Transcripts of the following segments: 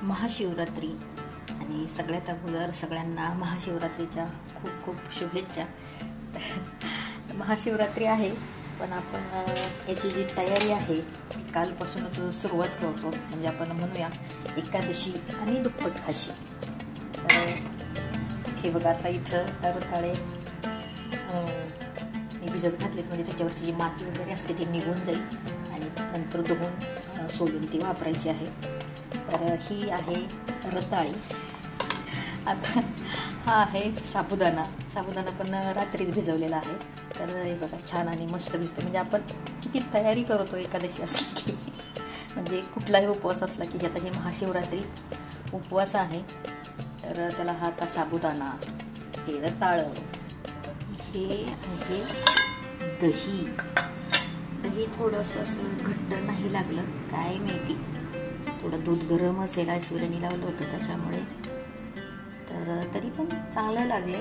महाशिवरात्री आणि सगळ्यात अगोदर सगळ्यांना महाशिवरात्रीच्या खूप खूप शुभेच्छा। महाशिवरात्री आहे पण आपण याची जी तयारी आहे ती कालपासूनच सुरुवात करतो, म्हणजे आपण म्हणूया एकादशी आणि दुप्पट खाशी। हे बघा आता इथं रताळे मी भिजत घातलेत, म्हणजे त्याच्यावरची जी माती वगैरे असते ती निघून जाईल आणि नंतर धुवून सोलून ती वापरायची आहे। तर ही आहे रताळी। आता हा आहे साबुदाणा पण रात्रीच भिजवलेला आहे। तर हे बघा छान आणि मस्त भिजतो, म्हणजे आपण किती तयारी करतो एकादशी असली की, म्हणजे कुठलाही उपवास असला की आता हे महाशिवरात्री उपवास आहे। तर त्याला हा आता साबुदाणा, हे रताळं, हे आहे दही थोडंसं असं घट्ट नाही लागलं काय माहिती, थोडं दूध गरम असेल ऐश्वर्याने लावलं होतं त्याच्यामुळे, तर तरी पण चांगलं लागले,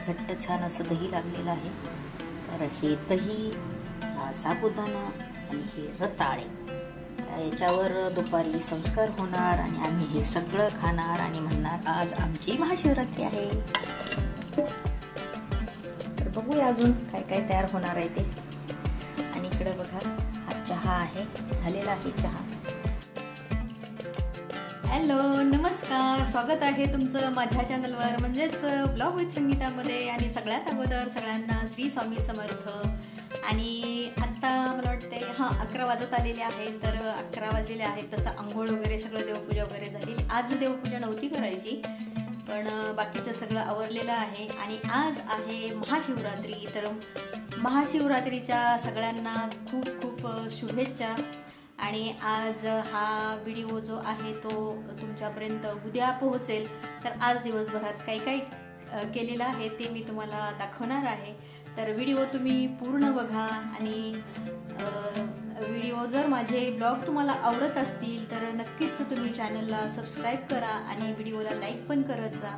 घट्ट छान असं दही लागलेलं आहे। तर हे दही, हा साबुदाणा आणि हे रताळे, याच्यावर दुपारी संस्कार होणार आणि आम्ही हे सगळं खाणार आणि म्हणणार आज आमची महाशिवरात्री आहे। तर बघूया अजून काय काय तयार होणार आहे ते। आणि इकडे बघा हा चहा आहे, झालेला आहे चहा। हॅलो नमस्कार, स्वागत आहे तुमचं माझ्या चॅनलवर म्हणजेच ब्लॉग विथ संगीतामध्ये। आणि सगळ्यात अगोदर सगळ्यांना श्री स्वामी समर्थ। आणि आत्ता मला वाटते 11 वाजत आलेले आहेत, तर 11 वाजलेले आहेत, तसं आंघोळ वगैरे सगळं देवपूजा वगैरे झालेली। आज देवपूजा नव्हती करायची पण बाकीचं सगळं आवरलेलं आहे। आणि आज आहे महाशिवरात्री, तर महाशिवरात्रीच्या सगळ्यांना खूप खूप शुभेच्छा। आणि आज हा व्हिडिओ जो आहे तो तुमच्यापर्यंत उद्या पोहोचेल, तर आज दिवसभरात काही काही केलेलं आहे ते मी तुम्हाला दाखवणार आहे। तर व्हिडिओ तुम्ही पूर्ण बघा आणि व्हिडिओ जर माझे ब्लॉग तुम्हाला आवडत असतील तर नक्कीच तुम्ही चॅनलला सबस्क्राईब करा आणि व्हिडिओला लाईक पण करत जा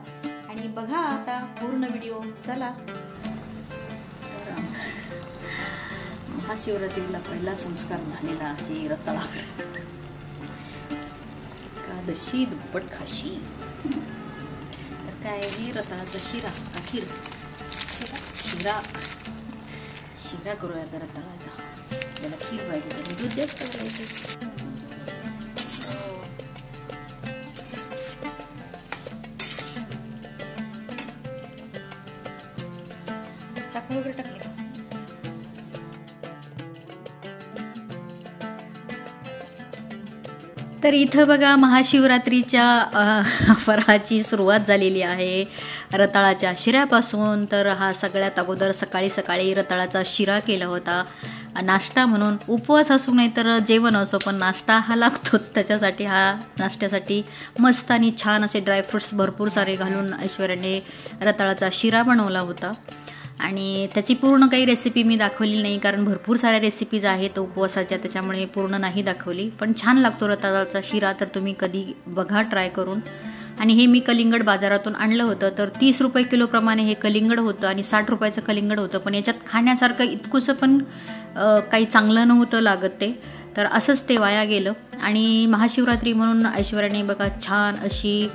आणि बघा आता पूर्ण व्हिडिओ। चला, महाशिवरात्रीला पहिला संस्कार झालेला आहे रताळावर। एकादशी दुप्पट खाशी, तर काय हे रताळाचा शिरा का खीर, शिरा करूया तर रताळाचा, त्याला खीर पाहिजे तर दूध जास्त घालायचं। साखर वगैरे टाकले। तर इथं बघा महाशिवरात्रीच्या फराळाची सुरुवात झालेली आहे रताळाच्या शिऱ्यापासून। तर हा सगळ्यात अगोदर सकाळी सकाळी रताळाचा शिरा केला होता नाश्ता म्हणून। उपवास असू नाही तर जेवण असो पण नाश्ता हा लागतोच, त्याच्यासाठी हा नाश्त्यासाठी मस्त आणि छान असे ड्रायफ्रुट्स भरपूर सारे घालून ऐश्वर्याने रताळाचा शिरा बनवला होता। आणि त्याची पूर्ण काही रेसिपी मी दाखवली नाही कारण भरपूर साऱ्या रेसिपीज आहेत उपवासाच्या, त्याच्यामुळे पूर्ण नाही दाखवली। पण छान लागतो रताळाचा शिरा, तर तुम्ही कधी बघा ट्राय करून। आणि हे मी कलिंगड बाजारातून आणलं होतं, तर 30 रुपये किलोप्रमाणे हे कलिंगड होतं आणि 60 रुपयाचं कलिंगड होतं, पण याच्यात खाण्यासारखं इतकुसं पण काही चांगलं नव्हतं लागत ते, तर असंच ते वाया गेलं। आणि महाशिवरात्री म्हणून ऐश्वर्याने बघा छान अशी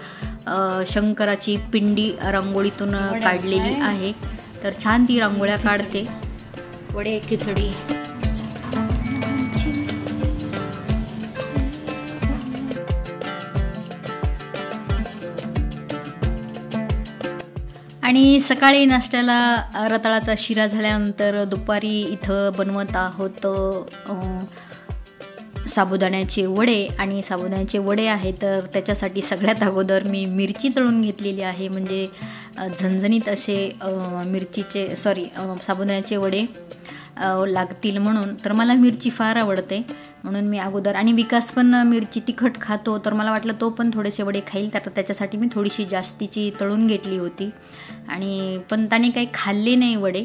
शंकराची पिंडी रांगोळीतून काढलेली आहे, तर छान ती रांगोळ्या काढते। वडे खिचडी, आणि सकाळी नाश्त्याला रताळाचा शिरा झाल्यानंतर दुपारी इथं बनवत आहोत साबुदाण्याचे वडे। आणि साबुदाण्याचे वडे आहे तर त्याच्यासाठी सगळ्यात अगोदर मी मिरची तळून घेतलेली आहे, म्हणजे झणझणीत असे साबुदाण्याचे वडे लागतील म्हणून। तर मला मिरची फार आवडते म्हणून मी अगोदर, आणि विकास पण मिरची तिखट खातो, तर मला वाटलं तो पण थोडेसे वडे खाईल, तर त्याच्यासाठी मी थोडीशी जास्तीची तळून घेतली होती। आणि पण त्याने काही खाल्ले नाही वडे,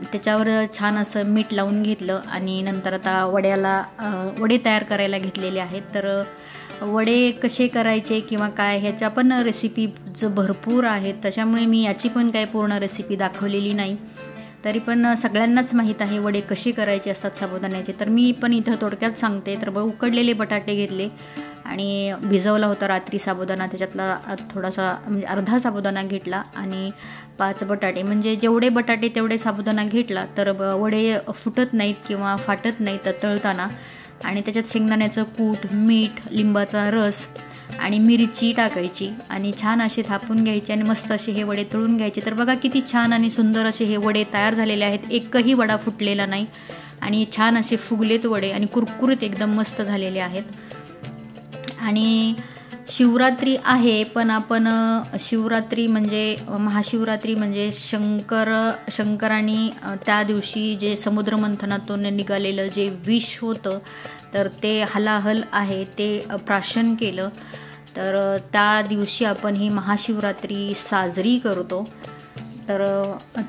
त्याच्यावर छान असं मीठ लावून घेतलं। आणि नंतर आता वडे तयार करायला घेतलेले आहेत। तर वडे कसे करायचे किंवा काय ह्याच्या पण रेसिपीज भरपूर आहेत, त्याच्यामुळे मी याची पण काही पूर्ण रेसिपी दाखवलेली नाही। तरी पण सगळ्यांनाच माहीत आहे वडे कसे करायचे असतात साबुदाण्याचे, तर मी पण इथं थोडक्यात सांगते। तर उकडलेले बटाटे घेतले आणि भिजवला होता रात्री साबुदाणा, त्याच्यातला थोडासा म्हणजे अर्धा साबुदाणा घेतला आणि 5 बटाटे, म्हणजे जेवढे बटाटे तेवढे साबुदाणा घेतला तर वडे फुटत नाहीत किंवा फाटत नाहीत तळताना. आणि त्याच्यात शेंगदाण्याचं कूट, मीठ, लिंबाचा रस आणि मिरची टाकायची आणि छान असे थापून घ्यायचे आणि मस्त असे हे वडे तळून घ्यायचे. तर बघा किती छान आणि सुंदर असे हे वडे तयार झालेले आहेत. एकही वडा फुटलेला नाही आणि छान असे फुगलेत वडे आणि कुरकुरीत एकदम मस्त झालेले आहेत. आणि शिवरात्री आहे, पण आपण शिवरात्री म्हणजे महाशिवरात्री म्हणजे शंकरांनी त्या दिवशी जे समुद्रमंथनातून निघालेलं जे विष होतं तर ते हलाहल आहे ते प्राशन केलं. तर त्या दिवशी आपण ही महाशिवरात्री साजरी करतो. तर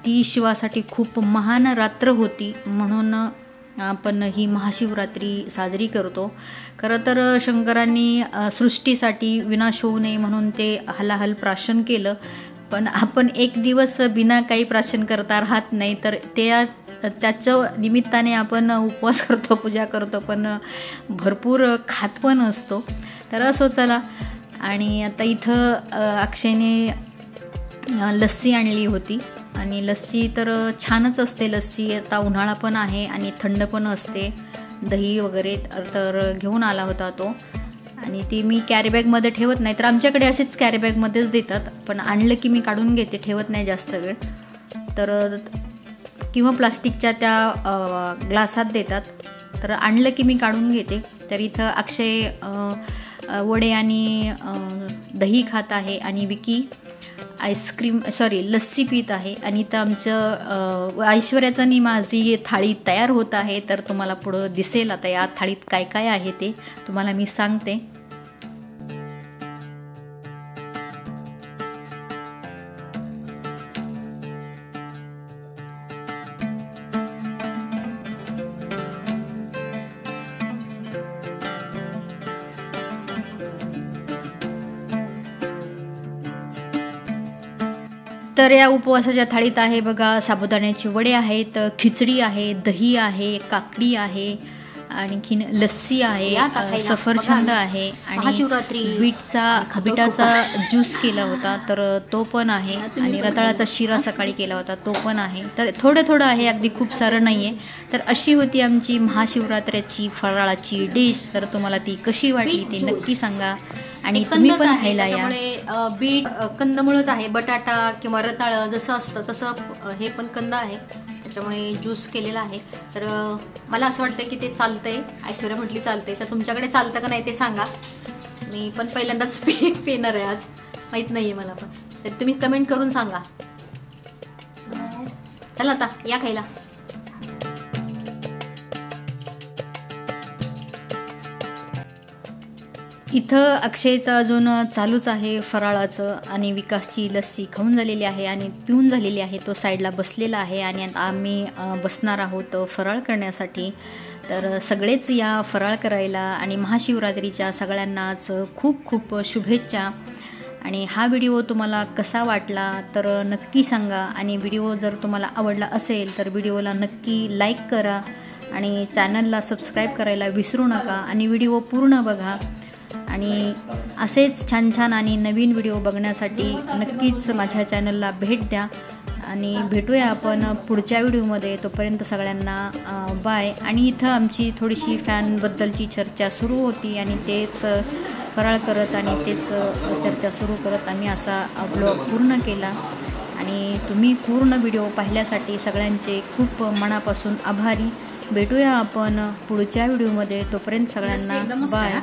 ती शिवासाठी खूप महान रात्र होती म्हणून आपण ही महाशिवरात्री साजरी करतो. खरं तर शंकरांनी सृष्टीसाठी विनाश होऊ नये म्हणून ते हलाहल प्राशन केलं, पण आपण एक दिवस बिना काही प्राशन करता राहत नाही. तर त्याच्या निमित्ताने आपण उपवास करतो, पूजा करतो, पण भरपूर खात पण असतो. तर असो चला. आणि आता इथं अक्षयने लस्सी आणली होती आणि लस्सी तर छानच असते. लस्सी आता उन्हाळा पण आहे आणि थंड पण असते, दही वगैरे तर घेऊन आला होता तो. आणि ती मी कॅरीबॅगमध्ये ठेवत नाही, तर आमच्याकडे असेच कॅरीबॅगमध्येच देतात, पण आणलं की मी काढून घेते, ठेवत नाही जास्त वेळ. तर किंवा प्लास्टिकच्या त्या ग्लासात देतात, तर आणलं की मी काढून घेते. तर इथं अक्षय वडे आणि दही खात आहे आणि विकी लस्सी पित आहे. आणि इथं आमचं ऐश्वर्याचं आणि माझी थाळी तयार होत आहे. तर तुम्हाला पुढं दिसेल आता या थाळीत काय काय आहे ते तुम्हाला मी सांगते. तर या उपवासाच्या थाळीत आहे बघा, साबुदाण्याचे वडे आहेत, खिचडी आहे, दही आहे, काकडी आहे, आणखीन लस्सी आहे, सफरचंद आहे आणि बीटाचा ज्यूस केला होता तर तो पण आहे आणि रताळाचा शिरा सकाळी केला होता तो पण आहे. तर थोडं थोडं आहे, अगदी खूप सारं नाही आहे. तर अशी होती आमची महाशिवरात्रीची फराळाची डिश. तर तुम्हाला ती कशी वाटली ते नक्की सांगा आणि तुम्ही पण खायला या. बीट कंदमुळच आहे, बटाटा किंवा रताळ जसं असतं तसं हे पण कंद आहे, त्याच्यामुळे ज्यूस केलेला आहे. तर मला असं वाटतं की ते चालतंय. ऐश्वर्या म्हटली चालतंय, तर तुमच्याकडे चालतं का नाही ते सांगा. मी पण पहिल्यांदाच पेणार आहे आज, माहीत नाही आहे मला पण. तर तुम्ही कमेंट करून सांगा. चला आता या खायला. इथं अक्षयचं अजून चालूच आहे फराळाचं आणि विकासची लस्सी खाऊन झालेली आहे आणि पिऊन झालेली आहे. तो साईडला बसलेला आहे आणि आम्ही बसणार आहोत फराळ करण्यासाठी. तर सगळेच या फराळ करायला आणि महाशिवरात्रीच्या सगळ्यांनाच खूप खूप शुभेच्छा. आणि हा व्हिडिओ तुम्हाला कसा वाटला तर नक्की सांगा. आणि व्हिडिओ जर तुम्हाला आवडला असेल तर व्हिडिओला नक्की लाईक करा आणि चॅनलला सबस्क्राईब करायला विसरू नका आणि व्हिडिओ पूर्ण बघा. आणि असेच छान छान आणि नवीन व्हिडिओ बघण्यासाठी नक्कीच माझ्या चॅनलला भेट द्या आणि भेटूया आपण पुढच्या व्हिडिओमध्ये. तोपर्यंत सगळ्यांना बाय. आणि इथं आमची थोडीशी फॅनबद्दलची चर्चा सुरू होती आणि तेच फराळ करत आणि तेच चर्चा सुरू करत आम्ही असा ब्लॉग पूर्ण केला. आणि तुम्ही पूर्ण व्हिडिओ पाहिल्यासाठी सगळ्यांचे खूप मनापासून आभारी. भेटूया आपण पुढच्या व्हिडिओमध्ये. तोपर्यंत सगळ्यांना बाय.